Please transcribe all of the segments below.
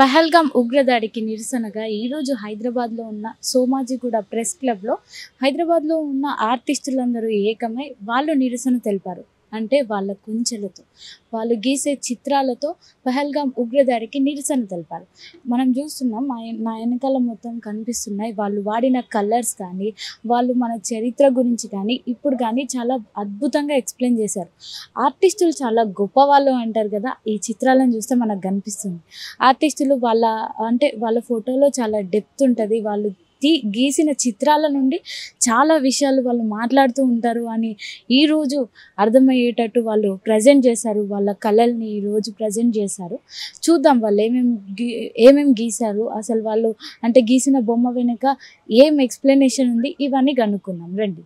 పహల్గామ్ ఉగ్రదాడికి నిరసనగా ఈరోజు హైదరాబాద్లో ఉన్న సోమాజిగూడ ప్రెస్ క్లబ్లో హైదరాబాద్లో ఉన్న ఆర్టిస్టులందరూ ఏకమై వాళ్ళు నిరసన తెలిపారు. అంటే వాళ్ళ కుంచెలతో వాళ్ళు గీసే చిత్రాలతో పహల్గామ్ ఉగ్రదాడికి నిరసన తెలిపారు. మనం చూస్తున్నాం నా వెనకాల మొత్తం కనిపిస్తున్నాయి. వాళ్ళు వాడిన కలర్స్ కానీ వాళ్ళు మన చరిత్ర గురించి కానీ ఇప్పుడు కానీ చాలా అద్భుతంగా ఎక్స్ప్లెయిన్ చేశారు. ఆర్టిస్టులు చాలా గొప్ప వాళ్ళు అంటారు కదా, ఈ చిత్రాలను చూస్తే మనకు కనిపిస్తుంది. ఆర్టిస్టులు వాళ్ళ ఫోటోలో చాలా డెప్త్ ఉంటుంది. వాళ్ళు గీసిన చిత్రాల నుండి చాలా విషయాలు వాళ్ళు మాట్లాడుతూ ఉంటారు అని ఈరోజు అర్థమయ్యేటట్టు వాళ్ళు ప్రజెంట్ చేశారు. వాళ్ళ కళల్ని ఈరోజు ప్రజెంట్ చేశారు. చూద్దాం వాళ్ళు ఏమేమి గీశారు, అసలు వాళ్ళు గీసిన బొమ్మ వెనుక ఏం ఎక్స్ప్లెనేషన్ ఉంది, ఇవన్నీ కనుక్కుందాం రండి.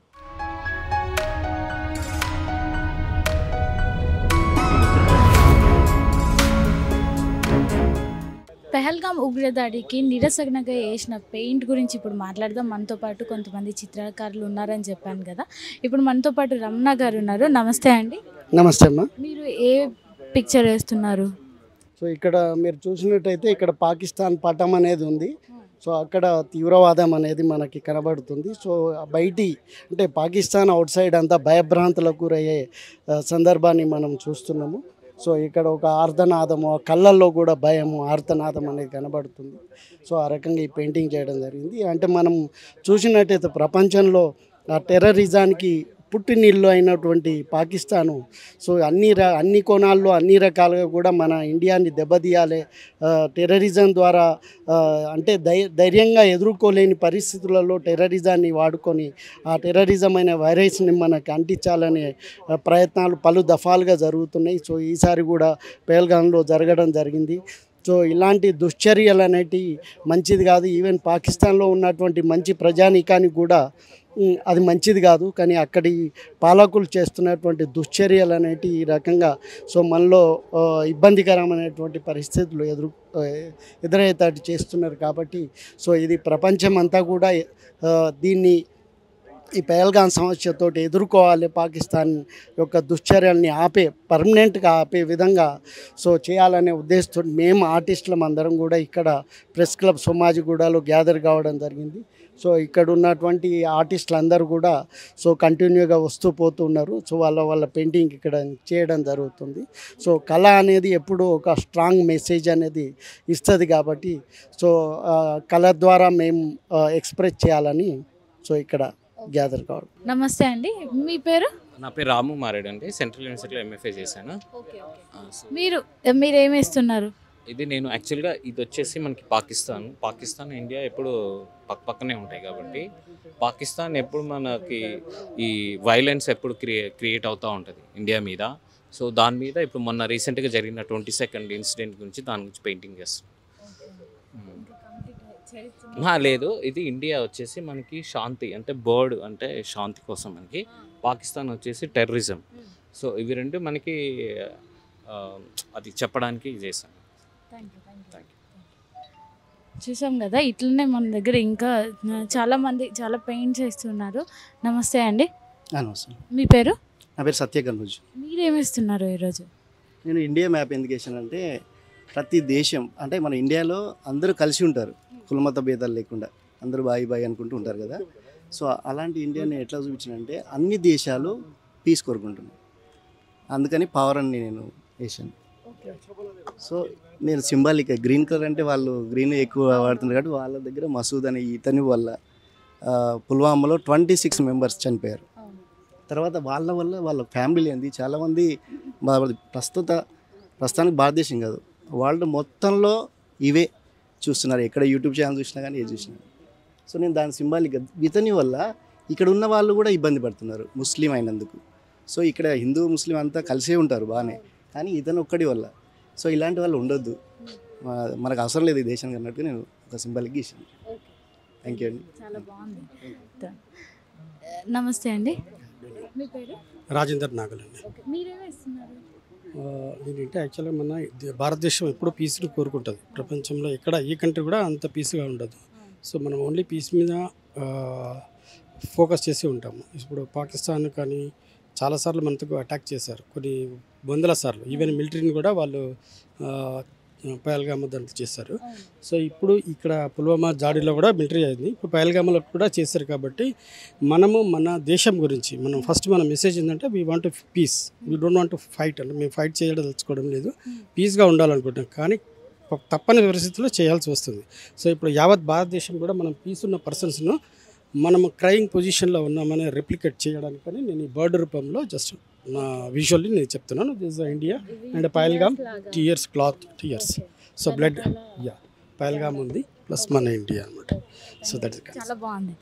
పహల్గామ్ ఉగ్రదాడికి నిరసనగా వేసిన పెయింట్ గురించి ఇప్పుడు మాట్లాడదాం. మనతో పాటు కొంతమంది చిత్రకారులు ఉన్నారని చెప్పాను కదా, ఇప్పుడు మనతో పాటు రమణ గారు ఉన్నారు. నమస్తే అండి. నమస్తే అమ్మా. మీరు ఏ పిక్చర్ వేస్తున్నారు? సో ఇక్కడ మీరు చూసినట్టయితే ఇక్కడ పాకిస్తాన్ పటం అనేది ఉంది. సో అక్కడ తీవ్రవాదం అనేది మనకి కనబడుతుంది. సో బయటి అంటే పాకిస్తాన్ అవుట్ సైడ్ అంతా భయభ్రాంతులకు గురయ్యే సందర్భాన్ని మనం చూస్తున్నాము. సో ఇక్కడ ఒక ఆర్తనాదము, కళ్ళల్లో కూడా భయము, ఆర్తనాదం అనేది కనబడుతుంది. సో ఆ రకంగా ఈ పెయింటింగ్ చేయడం జరిగింది. అంటే మనం చూసినట్టయితే ప్రపంచంలో ఆ టెర్రరిజానికి పుట్టినిల్లు అయినటువంటి పాకిస్తాను సో అన్ని కోణాల్లో అన్ని రకాలుగా కూడా మన ఇండియాని దెబ్బతీయాలి, టెర్రరిజం ద్వారా అంటే ధైర్యంగా ఎదుర్కోలేని పరిస్థితులలో టెర్రరిజాన్ని వాడుకొని ఆ టెర్రరిజం అనే వైరస్ని మనకు అంటించాలనే ప్రయత్నాలు పలు దఫాలుగా జరుగుతున్నాయి. సో ఈసారి కూడా పహల్గామ్లో జరగడం జరిగింది. సో ఇలాంటి దుశ్చర్యలు అనేటివి మంచిది కాదు. ఈవెన్ పాకిస్తాన్లో ఉన్నటువంటి మంచి ప్రజానీకానికి కూడా అది మంచిది కాదు. కానీ అక్కడి పాలకులు చేస్తున్నటువంటి దుశ్చర్యలు అనేటి ఈ రకంగా సో మనలో ఇబ్బందికరమైనటువంటి పరిస్థితులు ఎదురయ్యేటట్టు చేస్తున్నారు. కాబట్టి సో ఇది ప్రపంచం అంతా కూడా దీన్ని ఈ పహల్గామ్ సమస్యతో ఎదుర్కోవాలి. పాకిస్తాన్ యొక్క దుశ్చర్యల్ని పర్మనెంట్గా ఆపే విధంగా సో చేయాలనే ఉద్దేశంతో మేము ఆర్టిస్టులం అందరం కూడా ఇక్కడ ప్రెస్ క్లబ్ సోమాజిగూడలో గ్యాదర్ కావడం జరిగింది. సో ఇక్కడ ఉన్నటువంటి ఆర్టిస్టులు అందరూ కూడా సో కంటిన్యూగా వస్తూ పోతున్నారు. సో వాళ్ళ పెయింటింగ్ ఇక్కడ చేయడం జరుగుతుంది. సో కళ అనేది ఎప్పుడూ ఒక స్ట్రాంగ్ మెసేజ్ అనేది ఇస్తుంది. కాబట్టి సో కళ ద్వారా మేము ఎక్స్ప్రెస్ చేయాలని సో ఇక్కడ గ్యాదర్ కావడం. నమస్తే అండి, మీ పేరు? నా పేరు రాము మారేడు అండి. సెంట్రల్ యూనివర్సిటీలో ఎంఎఫ్ఏ చేశాను. మీరు ఏమేస్తున్నారు? ఇది నేను యాక్చువల్గా ఇది వచ్చేసి మనకి పాకిస్తాన్ ఇండియా ఎప్పుడు పక్కనే ఉంటాయి. కాబట్టి పాకిస్తాన్ ఎప్పుడు మనకి ఈ వైలెన్స్ ఎప్పుడు క్రియేట్ అవుతూ ఉంటుంది ఇండియా మీద. సో దాని మీద ఇప్పుడు మొన్న రీసెంట్గా జరిగిన 22nd ఇన్సిడెంట్ గురించి దాని గురించి పెయింటింగ్ చేస్తాను. లేదు, ఇది ఇండియా వచ్చేసి మనకి శాంతి అంటే బర్డ్ అంటే శాంతి కోసం, మనకి పాకిస్తాన్ వచ్చేసి టెర్రరిజం. సో ఇవి రెండు మనకి అది చెప్పడానికి చేశాను. చూసాం కదా, ఇట్లనే మన దగ్గర ఇంకా చాలామంది చాలా పెయింట్స్ వేస్తున్నారు. నమస్తే అండి. నమస్తే. మీ పేరు? నా పేరు సత్యకర్ణుజ్. మీరేమిస్తున్నారు ఈరోజు? నేను ఇండియా మ్యాప్ ఎందుకు వేసానంటే ప్రతి దేశం అంటే మన ఇండియాలో అందరూ కలిసి ఉంటారు, కులమత భేదాలు లేకుండా అందరూ బాయి అనుకుంటూ ఉంటారు కదా. సో అలాంటి ఇండియాని ఎట్లా చూపించానంటే అన్ని దేశాలు పీస్ కోరుకుంటున్నాయి. అందుకని పవర్ అని నేను వేసాను. సో నేను సింబాలిక్ గ్రీన్ కలర్ అంటే వాళ్ళు గ్రీన్ ఎక్కువ వాడుతున్నారు కాబట్టి వాళ్ళ దగ్గర మసూద్ అనే ఇతని వల్ల పుల్వామాలో 26 మెంబర్స్ చనిపోయారు. తర్వాత వాళ్ళ ఫ్యామిలీ ఏంది చాలామంది ప్రస్తుతానికి భారతదేశం కాదు వరల్డ్ మొత్తంలో ఇవే చూస్తున్నారు. ఎక్కడ యూట్యూబ్ ఛానల్ చూసినా కానీ ఏది చూసినా. సో నేను దాని సింబాలిక్ ఇతని వల్ల ఇక్కడ ఉన్న వాళ్ళు కూడా ఇబ్బంది పడుతున్నారు ముస్లిం అయినందుకు. సో ఇక్కడ హిందూ ముస్లిం అంతా కలిసే ఉంటారు బాగానే, కానీ ఇతను ఒక్కడి వల్ల. సో ఇలాంటి వాళ్ళు ఉండొద్దు, మనకు అవసరం లేదు ఈ దేశం అన్నట్టు నేను ఒక సింబాలిక్ ఇచ్చాను. థ్యాంక్ యూ అండి. చాలా బాగుంది. నమస్తే అండి, మీ పేరు? రాజేందర్ నాగల్ అండి. మీరేమేస్తున్నారు? దీంట్లో యాక్చువల్గా మన భారతదేశం ఎప్పుడూ పీస్ని కోరుకుంటుంది. ప్రపంచంలో ఎక్కడ ఏ కంట్రీ కూడా అంత పీస్గా ఉండదు. సో మనం ఓన్లీ పీస్ మీద ఫోకస్ చేసి ఉంటాము. ఇప్పుడు పాకిస్తాన్ కానీ చాలాసార్లు మనకు అటాక్ చేశారు, కొన్ని వందల సార్లు. ఈవెన్ మిలిటరీని కూడా వాళ్ళు పహల్గామ్ దాంట్లో చేశారు. సో ఇప్పుడు ఇక్కడ పుల్వామా జాడీలో కూడా మిలిటరీ అయింది, ఇప్పుడు పహల్గామ్లో కూడా చేశారు. కాబట్టి మనము మన దేశం గురించి మనం ఫస్ట్ మన మెసేజ్ ఏంటంటే we want peace, we don't want fight. అంటే మేము ఫైట్ చేయడం తెలుసుకోవడం లేదు, పీస్గా ఉండాలనుకుంటున్నాం. కానీ తప్పని పరిస్థితుల్లో చేయాల్సి వస్తుంది. సో ఇప్పుడు యావత్ భారతదేశం కూడా మనం పీస్ ఉన్న పర్సన్స్ను మనము క్రయింగ్ పొజిషన్లో ఉన్నామని రెప్లికేట్ చేయడానికని నేను ఈ బర్డ్ రూపంలో జస్ట్ నా విజువల్లీ నేను చెప్తున్నాను. This India and Pahalgam tears cloth tears. So blood Pahalgam ఉంది ప్లస్ మన ఇండియా అనమాట. సో దట్ ఇస్ చాలా బాగుంది.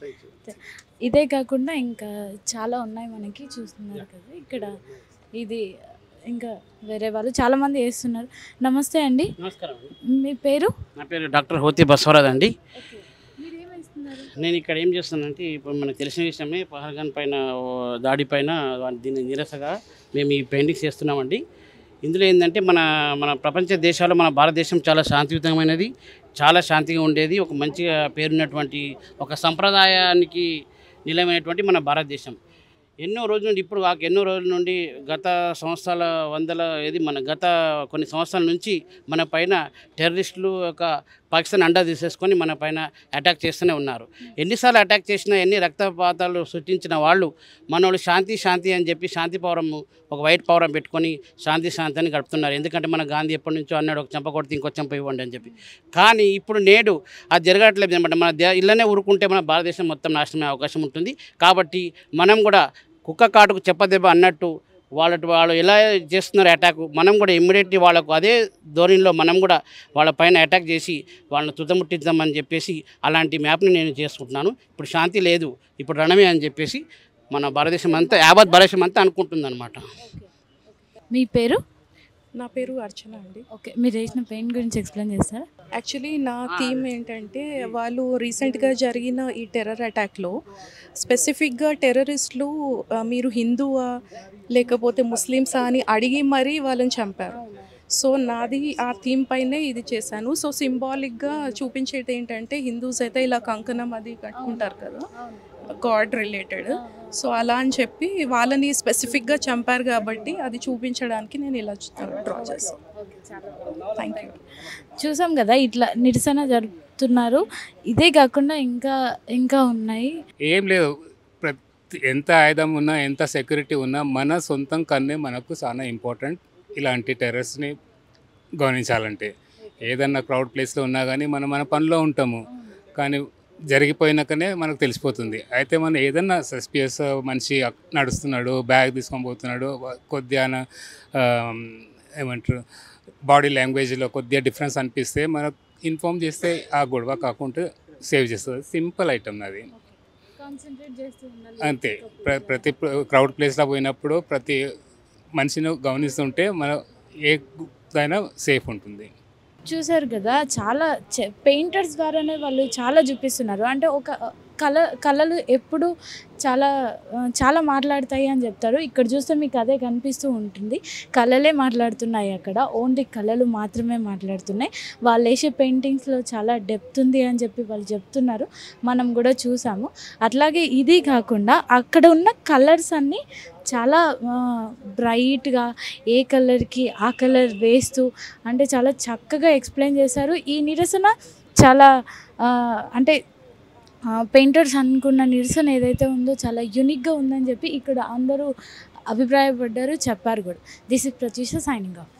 ఇదే కాకుండా ఇంకా చాలా ఉన్నాయి మనకి, చూస్తున్నారు కదా ఇక్కడ. ఇది ఇంకా వేరే వాళ్ళు చాలామంది వేస్తున్నారు. నమస్తే అండి, నమస్కారం అండి. మీ పేరు? నా పేరు డాక్టర్ హోతి బసవరాజ్ అండి. మీరు ఏం వేస్తున్నారు? నేను ఇక్కడ ఏం చేస్తానంటే ఇప్పుడు మనకు తెలిసిన విషయమే, పహల్గామ్ పైన దాడి పైన దీన్ని నిరసగా మేము ఈ పెయింటింగ్స్ చేస్తున్నామండి. ఇందులో ఏంటంటే మన మన ప్రపంచ దేశాల్లో మన భారతదేశం చాలా శాంతియుతమైనది, చాలా శాంతిగా ఉండేది, ఒక మంచిగా పేరున్నటువంటి ఒక సంప్రదాయానికి నిలయమైనటువంటి మన భారతదేశం. ఎన్నో రోజుల నుండి, ఇప్పుడు కాక ఎన్నో రోజుల నుండి, గత సంవత్సరాల గత కొన్ని సంవత్సరాల నుంచి మన పైన టెర్రరిస్టులు పాకిస్తాన్ అండా తీసేసుకొని మన పైన అటాక్ చేస్తూనే ఉన్నారు. ఎన్నిసార్లు అటాక్ చేసినా, ఎన్ని రక్తపాతాలు సృష్టించిన వాళ్ళు మనోళ్ళు శాంతి శాంతి అని చెప్పి శాంతి పౌరం, ఒక వైట్ పౌరం పెట్టుకొని శాంతి శాంతి అని గడుపుతున్నారు. ఎందుకంటే మన గాంధీ ఎప్పటి నుంచో అన్నాడు, ఒక చెంప కొడితే ఇంకో చెంప ఇవ్వండి అని చెప్పి. కానీ ఇప్పుడు నేడు అది జరగట్లేదు అనమాట. మన ఇళ్ళనే ఊరుకుంటే మన భారతదేశం మొత్తం నాశనమే అవకాశం ఉంటుంది. కాబట్టి మనం కూడా కుక్క కాటుకు చెప్పదెబ్బ అన్నట్టు వాళ్ళు ఎలా చేస్తున్నారు అటాక్, మనం కూడా ఇమ్మీడియట్లీ వాళ్ళకు అదే ధోరణిలో మనం కూడా వాళ్ళ పైన అటాక్ చేసి వాళ్ళని తుదముట్టిద్దామని చెప్పేసి అలాంటి మ్యాప్ని నేను చేసుకుంటున్నాను. ఇప్పుడు శాంతి లేదు, ఇప్పుడు రణమే అని చెప్పేసి మన భారతదేశం అంతా, యావత్ భారతదేశం అంతా అనుకుంటుంది అనమాట. మీ పేరు? నా పేరు అర్చన అండి. ఓకే, మీరు వేసిన పెయింట్ గురించి ఎక్స్ప్లెయిన్ చేస్తారా? యాక్చువల్లీ నా థీమ్ ఏంటంటే, వాళ్ళు రీసెంట్గా జరిగిన ఈ టెర్రర్ అటాక్లో స్పెసిఫిక్గా టెర్రరిస్టులు మీరు హిందువా లేకపోతే ముస్లిమ్సా అని అడిగి మరీ వాళ్ళని చంపారు. సో నాది ఆ థీమ్ పైనే ఇది చేశాను. సో సింబాలిక్గా చూపించేది ఏంటంటే, హిందూస్ అయితే ఇలా కంకణం అది కట్టుకుంటారు కదా, గాడ్ రిలేటెడ్. సో అలా అని చెప్పి వాళ్ళని స్పెసిఫిక్గా చంపారు కాబట్టి అది చూపించడానికి నేను ఇలా డ్రా చేస్తాను. Thank you. చూసాం కదా ఇట్లా నిరసన జరుపుతున్నారు. ఇదే కాకుండా ఇంకా ఇంకా ఉన్నాయి. ఏం లేదు, ఎంత ఆయుధం ఉన్నా, ఎంత సెక్యూరిటీ ఉన్నా, మన సొంతం కన్నే మనకు చాలా ఇంపార్టెంట్. ఇలాంటి టెర్రర్స్ని గమనించాలంటే ఏదన్నా క్రౌడ్ ప్లేస్లో ఉన్నా కానీ మనం మన పనిలో ఉంటాము, కానీ జరిగిపోయినాకనే మనకు తెలిసిపోతుంది. అయితే మనం ఏదన్నా సస్పియస్ మనిషి నడుస్తున్నాడు, బ్యాగ్ తీసుకొని పోతున్నాడు, కొద్దిగా ఏమంటారు బాడీ లాంగ్వేజ్లో కొద్దిగా డిఫరెన్స్ అనిపిస్తే మనకు ఇన్ఫామ్ చేస్తే ఆ గొడవ కాకుండా సేవ్ చేస్తుంది. సింపుల్ ఐటమ్ అది, అంతే. ప్రతి క్రౌడ్ ప్లేస్లో పోయినప్పుడు ప్రతి మనిషిని గమనిస్తుంటే మన ఏదైనా సేఫ్ ఉంటుంది. చూసారు కదా, చాలా పెయింటర్స్ ద్వారానే వాళ్ళు చాలా చూపిస్తున్నారు. అంటే ఒక కళలు ఎప్పుడు చాలా చాలా మాట్లాడతాయి అని చెప్తారు. ఇక్కడ చూస్తే మీకు అదే కనిపిస్తూ ఉంటుంది. కళలే మాట్లాడుతున్నాయి, అక్కడ ఓన్లీ కళలు మాత్రమే మాట్లాడుతున్నాయి. వాళ్ళు వేసే పెయింటింగ్స్లో చాలా డెప్త్ ఉంది అని చెప్పి వాళ్ళు చెప్తున్నారు, మనం కూడా చూసాము. అట్లాగే ఇది కాకుండా అక్కడ ఉన్న కలర్స్ అన్నీ చాలా బ్రైట్గా ఏ కలర్కి ఆ కలర్ వేస్తూ అంటే చాలా చక్కగా ఎక్స్ప్లెయిన్ చేశారు. ఈ నిరసన చాలా అంటే పెయింటర్స్ అనుకున్న నిరసన ఏదైతే ఉందో చాలా యూనిక్గా ఉందని చెప్పి ఇక్కడ అందరూ అభిప్రాయపడ్డారు, చెప్పారు కూడా. This is Pratyusha signing of.